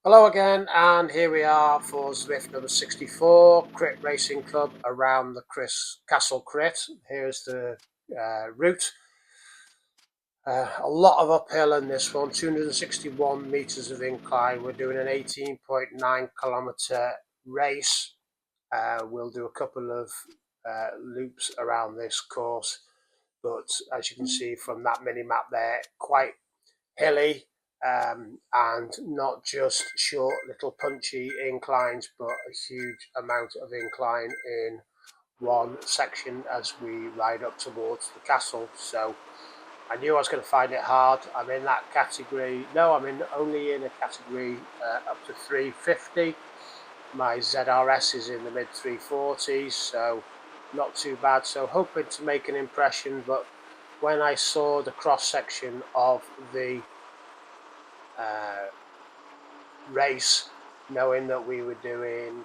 Hello again, and here we are for Zwift number 64, Crit Racing Club around the Castle Crit. Here's the route. A lot of uphill in this one, 261 metres of incline. We're doing an 18.9 kilometre race. We'll do a couple of loops around this course, but as you can see from that mini map there, quite hilly, and not just short little punchy inclines, but a huge amount of incline in one section as we ride up towards the castle. So I knew I was going to find it hard. I'm in that category. No, only in a category up to 350. My ZRS is in the mid 340s, so not too bad. So hoping to make an impression, but when I saw the cross section of the uh, race, knowing that we were doing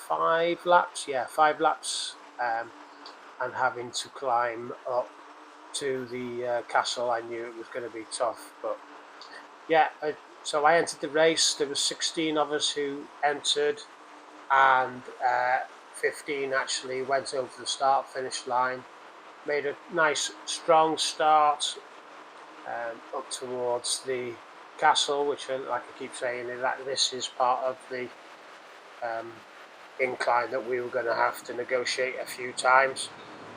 5 laps, yeah, 5 laps, and having to climb up to the castle, I knew it was going to be tough. But yeah, so I entered the race. There were 16 of us who entered, and 15 actually went over the start-finish line. Made a nice, strong start up towards the castle, which, like I keep saying, is that this is part of the um, incline that we were going to have to negotiate a few times.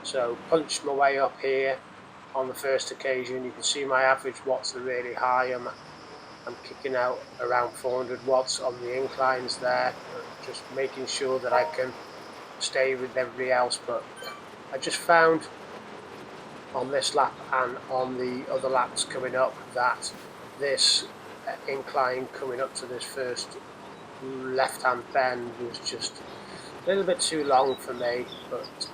So punched my way up here on the first occasion. You can see my average watts are really high. I'm kicking out around 400 watts on the inclines there, just making sure that I can stay with everybody else. But I just found on this lap and on the other laps coming up that this incline coming up to this first left-hand bend was just a little bit too long for me. But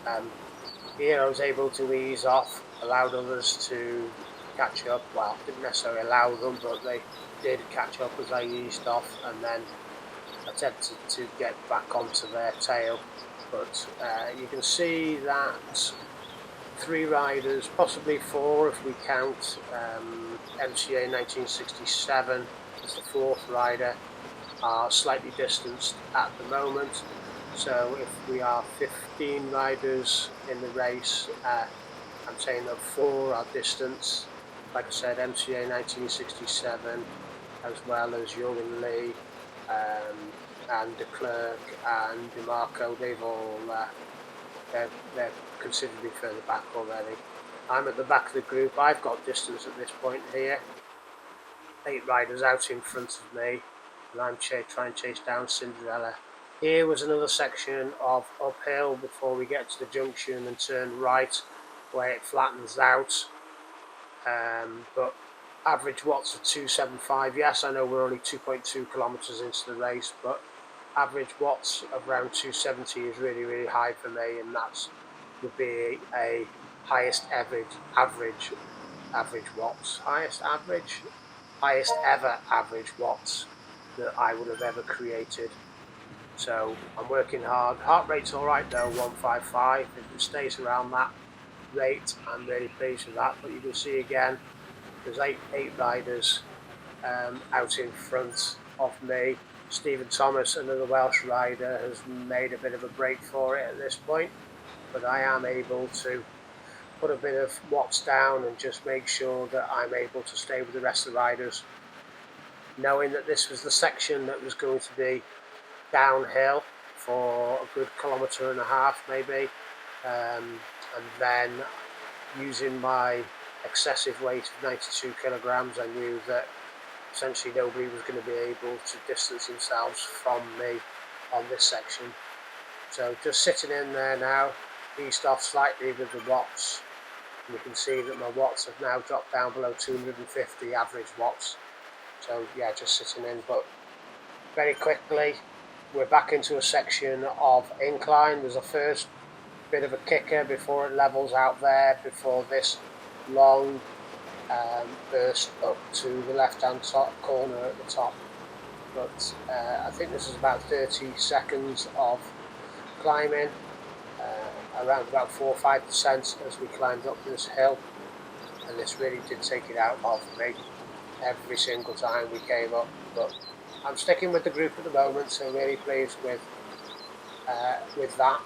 here I was able to ease off, allowed others to catch up. Well, didn't necessarily allow them, but they did catch up as I eased off, and then attempted to get back onto their tail. But you can see that 3 riders, possibly 4 if we count MCA 1967 as the 4th rider, are slightly distanced at the moment. So if we are 15 riders in the race, I'm saying that 4 are distance. Like I said, MCA 1967, as well as Jürgen Lee, and De Klerk and DeMarco, they've all they're considerably further back already. I'm at the back of the group. I've got distance at this point here. 8 riders out in front of me, and I'm trying to chase down Cinderella. Here was another section of uphill before we get to the junction and turn right, where it flattens out. But average watts of 275. Yes, I know we're only 2.2 kilometers into the race, but average watts of around 270 is really, really high for me, and that's would be a highest average watts, highest ever average watts that I would have ever created. So I'm working hard. Heart rate's all right though, 155. If it stays around that rate, I'm really pleased with that. But you can see again, there's eight riders out in front of me. Stephen Thomas, another Welsh rider, has made a bit of a break for it at this point, but I am able to put a bit of watts down and just make sure that I'm able to stay with the rest of the riders, knowing that this was the section that was going to be downhill for a good kilometre and a half maybe, and then using my excessive weight of 92 kilograms, I knew that essentially nobody was going to be able to distance themselves from me on this section. So just sitting in there now, eased off slightly with the watts, and you can see that my watts have now dropped down below 250 average watts. So yeah, just sitting in, but very quickly we're back into a section of incline. There's a first bit of a kicker before it levels out there, before this long burst up to the left-hand top corner at the top. But I think this is about 30 seconds of climbing, around about 4 or 5% as we climbed up this hill, and this really did take it out of me every single time we came up. But I'm sticking with the group at the moment, so really pleased with that.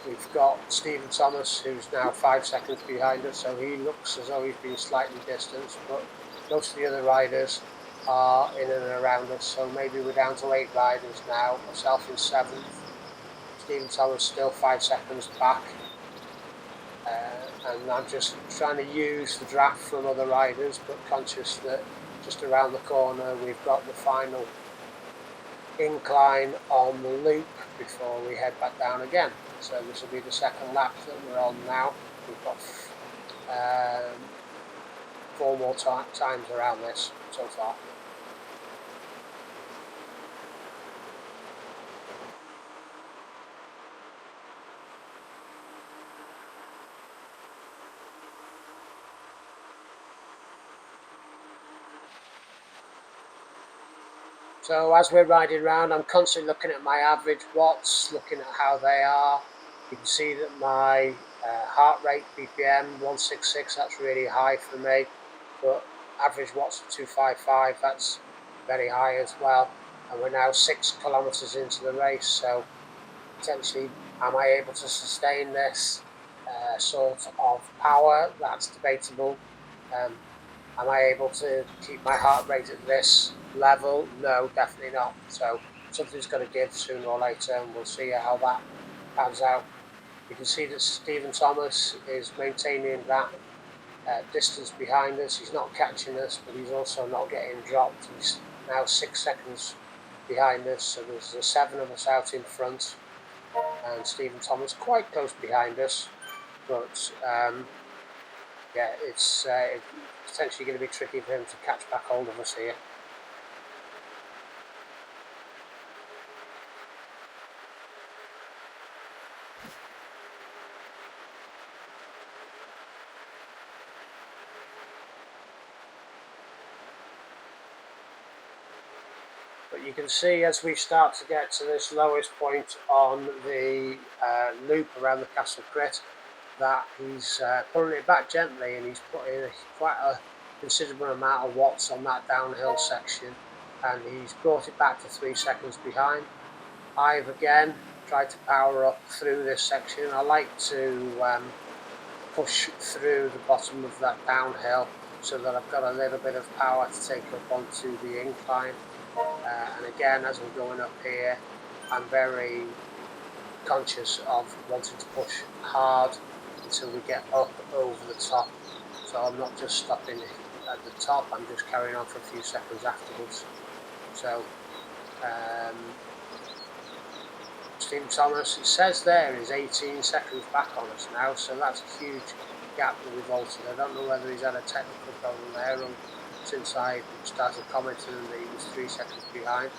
We've got Stephen Thomas, who's now 5 seconds behind us, so he looks as though he's been slightly distanced, but most of the other riders are in and around us, so maybe we're down to 8 riders now, myself in 7th, Stephen Thomas still 5 seconds back, and I'm just trying to use the draft from other riders, but conscious that just around the corner we've got the final incline on the loop before we head back down again. So this will be the second lap that we're on now. We've got 4 more times around this so far. So as we're riding around, I'm constantly looking at my average watts, looking at how they are. You can see that my heart rate BPM 166, that's really high for me, but average watts of 255, that's very high as well. And we're now 6 kilometers into the race, so potentially, am I able to sustain this sort of power? That's debatable. Am I able to keep my heart rate at this level? No, definitely not. So something's got to give sooner or later, and we'll see how that pans out. You can see that Stephen Thomas is maintaining that distance behind us. He's not catching us, but he's also not getting dropped. He's now 6 seconds behind us, so there's the 7 of us out in front, and Stephen Thomas quite close behind us, but yeah, it's potentially going to be tricky for him to catch back hold of us here. But you can see as we start to get to this lowest point on the loop around the Castle Crit, that he's pulling it back gently, and he's putting quite a considerable amount of watts on that downhill section, and he's brought it back to 3 seconds behind. I've again tried to power up through this section. I like to push through the bottom of that downhill so that I've got a little bit of power to take up onto the incline. And again, as I'm going up here, I'm very conscious of wanting to push hard until we get up over the top. So I'm not just stopping at the top, I'm just carrying on for a few seconds afterwards. So Stephen Thomas, it says there, is 18 seconds back on us now, so that's a huge gap that we've altered. I don't know whether he's had a technical problem there, or since I started commenting that he was 3 seconds behind.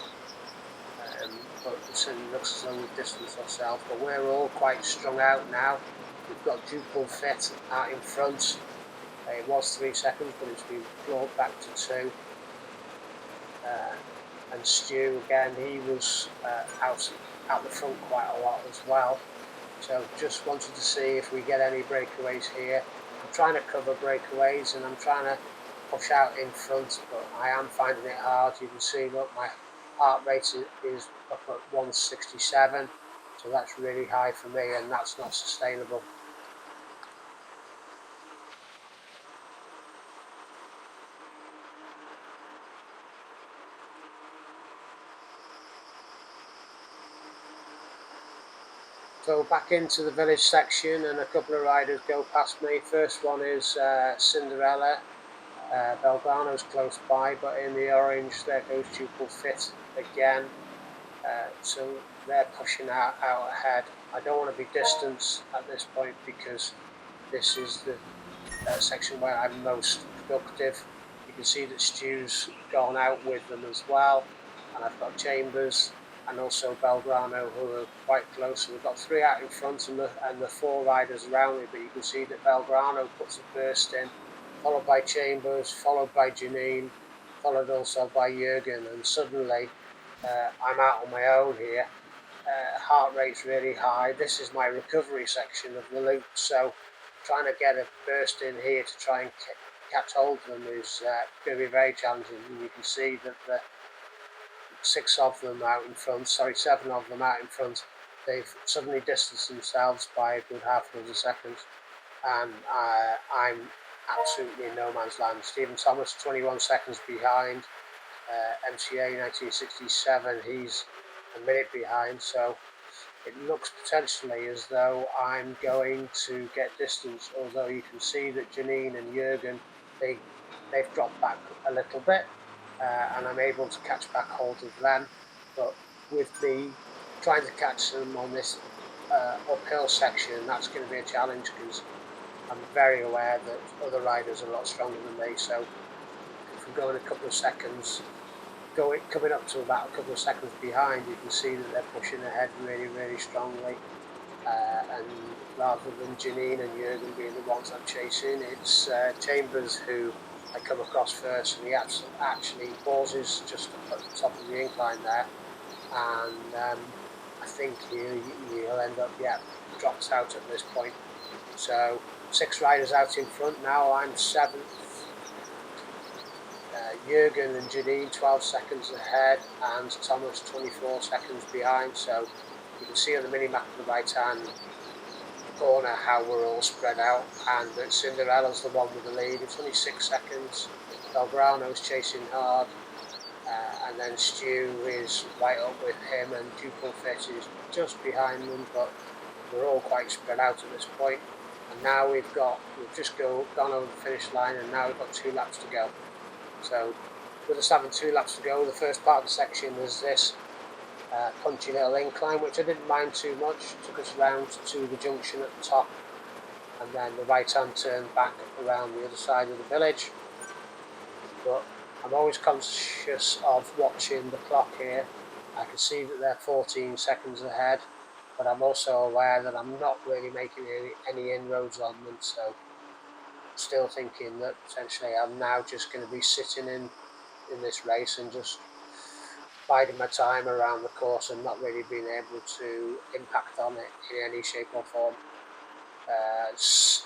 But it certainly looks as though we've distanced ourselves. But we're all quite strung out now. We've got Duple Fit out in front. It was 3 seconds, but it's been brought back to 2. And Stu, again, he was out the front quite a lot as well. So just wanted to see if we get any breakaways here. I'm trying to cover breakaways, and I'm trying to push out in front, but I am finding it hard. You can see, look, my heart rate is up at 167, so that's really high for me, and that's not sustainable. So back into the village section, and a couple of riders go past me. First one is Cinderella. Belgrano's close by, but in the orange there goes Duple Fit again. So they're pushing out ahead. I don't want to be distanced at this point because this is the section where I'm most productive. You can see that Stu's gone out with them as well, and I've got Chambers and also Belgrano, who are quite close. So we've got 3 out in front and the 4 riders around me, but you can see that Belgrano puts a burst in, followed by Chambers, followed by Janine, followed also by Jurgen, and suddenly I'm out on my own here. Heart rate's really high. This is my recovery section of the loop, so trying to get a burst in here to try and catch hold of them is going to be very challenging. And you can see that seven of them out in front, they've suddenly distanced themselves by a good half a dozen seconds, and I'm absolutely in no man's land. Stephen Thomas, 21 seconds behind. MCA 1967, he's a minute behind, so it looks potentially as though I'm going to get distance, although you can see that Janine and Jürgen, they've dropped back a little bit, and I'm able to catch back hold of them. But with me trying to catch them on this uphill section, that's going to be a challenge, because I'm very aware that other riders are a lot stronger than me. So if we're going a couple of seconds, coming up to about a couple of seconds behind, you can see that they're pushing ahead really, really strongly. And rather than Janine and Jürgen being the ones I'm chasing, it's Chambers who I come across first, and he actually pauses just at the top of the incline there, and I think he'll end up, drops out at this point. So 6 riders out in front now. I'm 7th. Jürgen and Janine 12 seconds ahead, and Thomas 24 seconds behind. So you can see on the mini map on the right hand corner how we're all spread out, and that Cinderella's the one with the lead. It's only 6 seconds. Belgrano's chasing hard, and then Stu is right up with him, and Duple Fit is just behind them, but we're all quite spread out at this point. And now we've just gone over the finish line, and now we've got 2 laps to go. So with us having 2 laps to go, the first part of the section is this punchy little incline, which I didn't mind too much. Took us round to the junction at the top, and then the right hand turn back around the other side of the village. But I'm always conscious of watching the clock here. I can see that they're 14 seconds ahead, but I'm also aware that I'm not really making any inroads on them, so still thinking that potentially I'm now just going to be sitting in this race and just biding my time around the course and not really being able to impact on it in any shape or form.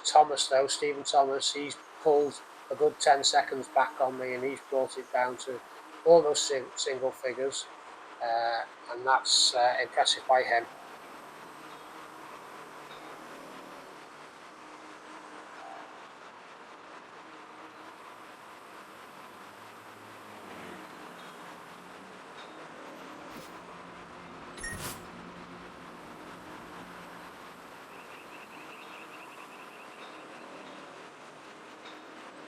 Thomas though, Stephen Thomas, he's pulled a good 10 seconds back on me, and he's brought it down to almost single figures, and that's impressive by him.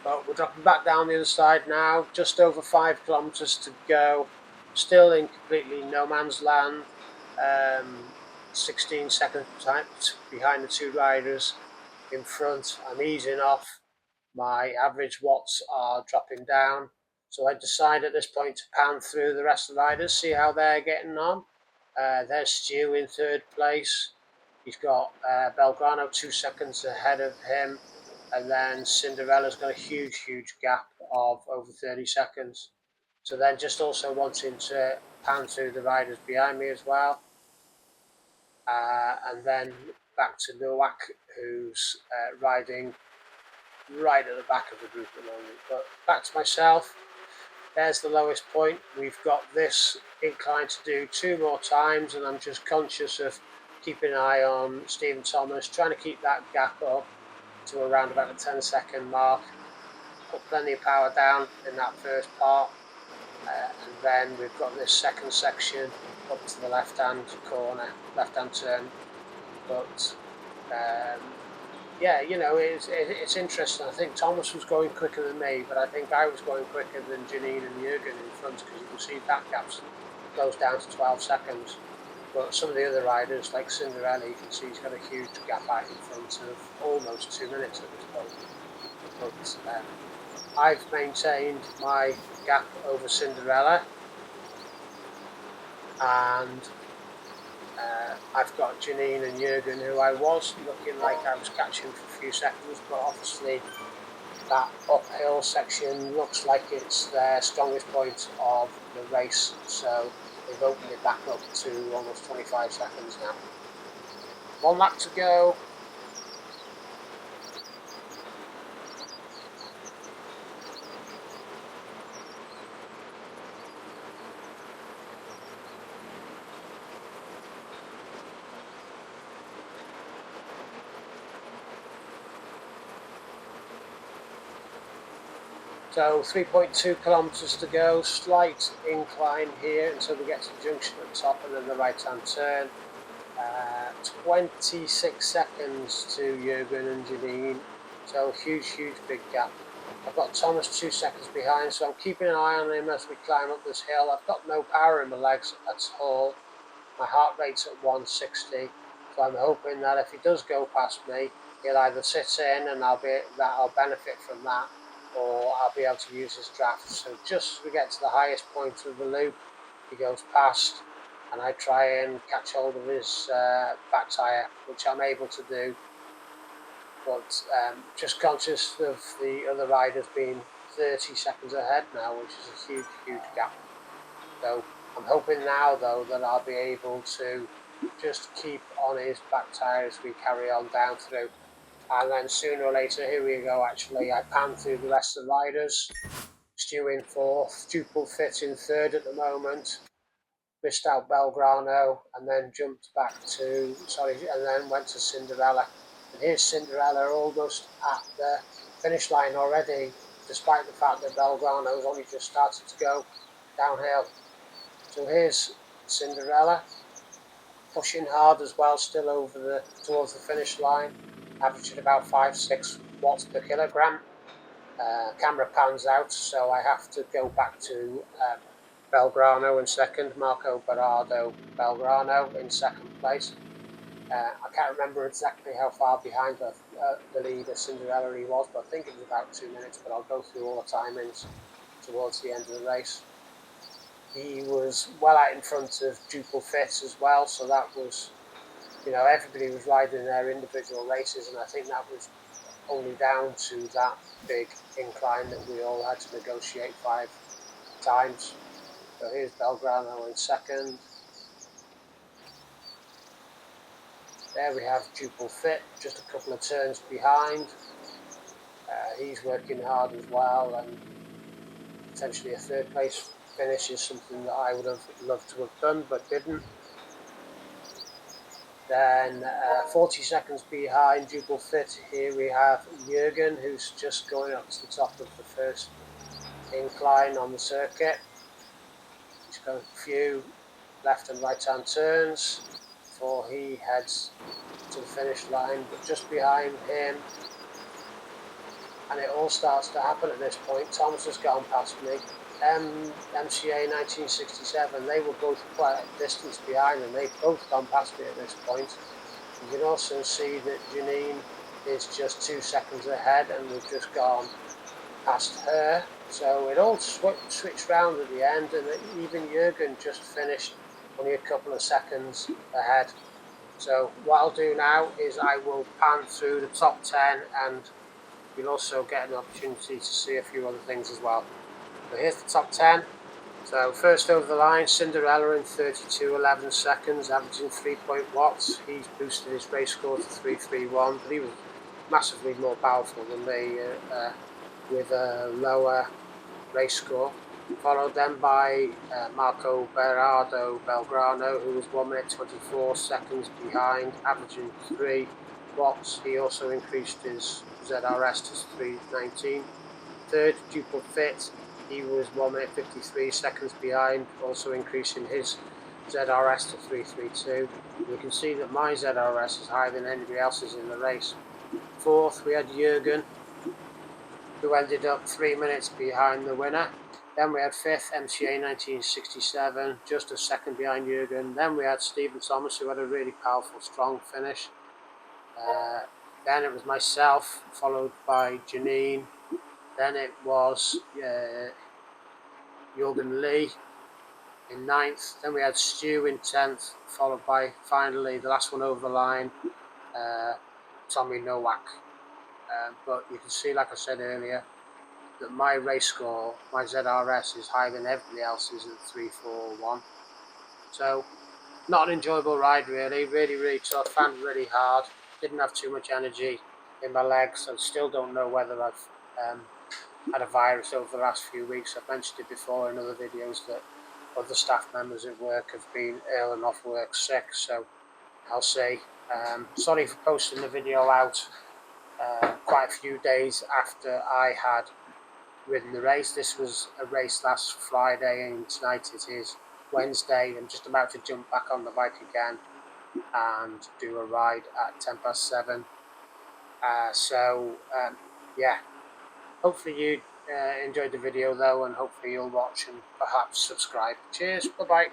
But we're dropping back down the other side now, just over 5 kilometres to go, still in completely no man's land. 16 seconds behind the 2 riders in front. I'm easing off. My average watts are dropping down. So I decide at this point to pound through the rest of the riders, see how they're getting on. There's Stu in 3rd place. He's got Belgrano 2 seconds ahead of him. And then Cinderella's got a huge gap of over 30 seconds. So then just also wanting to pound through the riders behind me as well. And then back to Nowak, who's riding right at the back of the group at the moment. But back to myself, there's the lowest point. We've got this incline to do 2 more times, and I'm just conscious of keeping an eye on Stephen Thomas, trying to keep that gap up to around about the 10-second mark. Put plenty of power down in that first part, and then we've got this second section up to the left-hand corner, left-hand turn. But yeah, it's interesting. I think Thomas was going quicker than me, but I think I was going quicker than Janine and Jürgen in front, because you can see that gap's goes down to 12 seconds. But some of the other riders, like Cinderella, you can see he's got a huge gap out in front of almost 2 minutes at this point. But I've maintained my gap over Cinderella, and I've got Janine and Jürgen, who I was looking like I was catching for a few seconds, but obviously that uphill section looks like it's their strongest point of the race, so they've opened it back up to almost 25 seconds now. 1 lap to go. So 3.2 kilometers to go, slight incline here until we get to the junction at the top and then the right hand turn. 26 seconds to Jürgen and Janine, so huge big gap. I've got Thomas 2 seconds behind, so I'm keeping an eye on him as we climb up this hill. I've got no power in my legs at all. My heart rate's at 160, so I'm hoping that if he does go past me, he'll either sit in and I'll benefit from that, or I'll be able to use his draft. So just as we get to the highest point of the loop, he goes past, and I try and catch hold of his back tyre, which I'm able to do. But just conscious of the other riders being 30 seconds ahead now, which is a huge gap. So I'm hoping now, though, that I'll be able to just keep on his back tyre as we carry on down through. And then sooner or later, here we go, actually, I pan through the rest of the riders. Stu in fourth, Duple Fit in third at the moment. Missed out Belgrano, and then jumped back to, and then went to Cinderella. And here's Cinderella almost at the finish line already, despite the fact that Belgrano's only just started to go downhill. So here's Cinderella, pushing hard as well, still over towards the finish line, averaging about 5-6 watts per kilogram. Camera pans out, so I have to go back to Belgrano in second, Marco Berardo Belgrano in second place. I can't remember exactly how far behind the leader Cinderella he was, but I think it was about 2 minutes, but I'll go through all the timings towards the end of the race. He was well out in front of Duple Fit as well, so that was, everybody was riding their individual races, and I think that was only down to that big incline that we all had to negotiate 5 times. So here's Belgrano in second. There we have Duple Fit, just a couple of turns behind. He's working hard as well, and potentially a third place finish is something that I would have loved to have done, but didn't. Then 40 seconds behind Duple Fit, here we have Jürgen, who's just going up to the top of the first incline on the circuit. He's got a few left and right hand turns before he heads to the finish line, but just behind him, and it all starts to happen at this point. Thomas has gone past me. MCA 1967, they were both quite a distance behind, and they've both gone past me at this point. You can also see that Janine is just 2 seconds ahead, and we've just gone past her. So it all switched round at the end, and even Jürgen just finished only a couple of seconds ahead. So what I'll do now is I will pan through the top 10, and you'll also get an opportunity to see a few other things as well. So here's the top 10. So first over the line, Cinderella in 32.11 seconds, averaging 3 watts. He's boosted his race score to 331, but he was massively more powerful than me with a lower race score. Followed then by Marco Berardo Belgrano, who was 1 minute 24 seconds behind, averaging 3 watts. He also increased his ZRS to 319. Third, Duple Fit, he was 1 minute 53 seconds behind, also increasing his ZRS to 332. And you can see that my ZRS is higher than anybody else's in the race. Fourth, we had Jürgen, who ended up 3 minutes behind the winner. Then we had fifth, MCA 1967, just a second behind Jürgen. Then we had Stephen Thomas, who had a really powerful, strong finish. Then it was myself, followed by Janine. Then it was Jürgen Lee in 9th. Then we had Stu in 10th, followed by, finally, the last one over the line, Tommy Nowak. But you can see, like I said earlier, that my race score, my ZRS, is higher than everybody else's at 341. So, not an enjoyable ride really, really tough and really hard. Didn't have too much energy in my legs. I still don't know whether I've had a virus over the last few weeks. I've mentioned it before in other videos that other staff members at work have been ill and off work sick, so I'll see. Sorry for posting the video out quite a few days after I had ridden the race. This was a race last Friday, and tonight it is Wednesday. I'm just about to jump back on the bike again and do a ride at 7:10. Yeah, hopefully you enjoyed the video though, and hopefully you'll watch and perhaps subscribe. Cheers, bye bye.